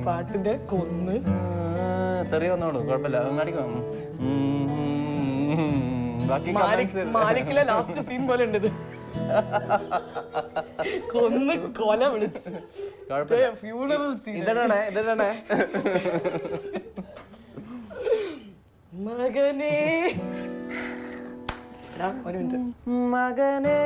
പാട്ടിന്റെ കൊന്ന് തെറി വന്നോളൂ, കുഴപ്പമില്ല. അങ്ങാടിക്കും ബാക്കി മാലിക്കിലെ ലാസ്റ്റ് സീൻ പോലെ ഉണ്ട് ഇത്. കൊന്ന് കൊല വിളിച്ച് ഫ്യൂണറൽ സീൻ. ഇതേ മകനേ, ഒരു മിനിറ്റ്. മകനേ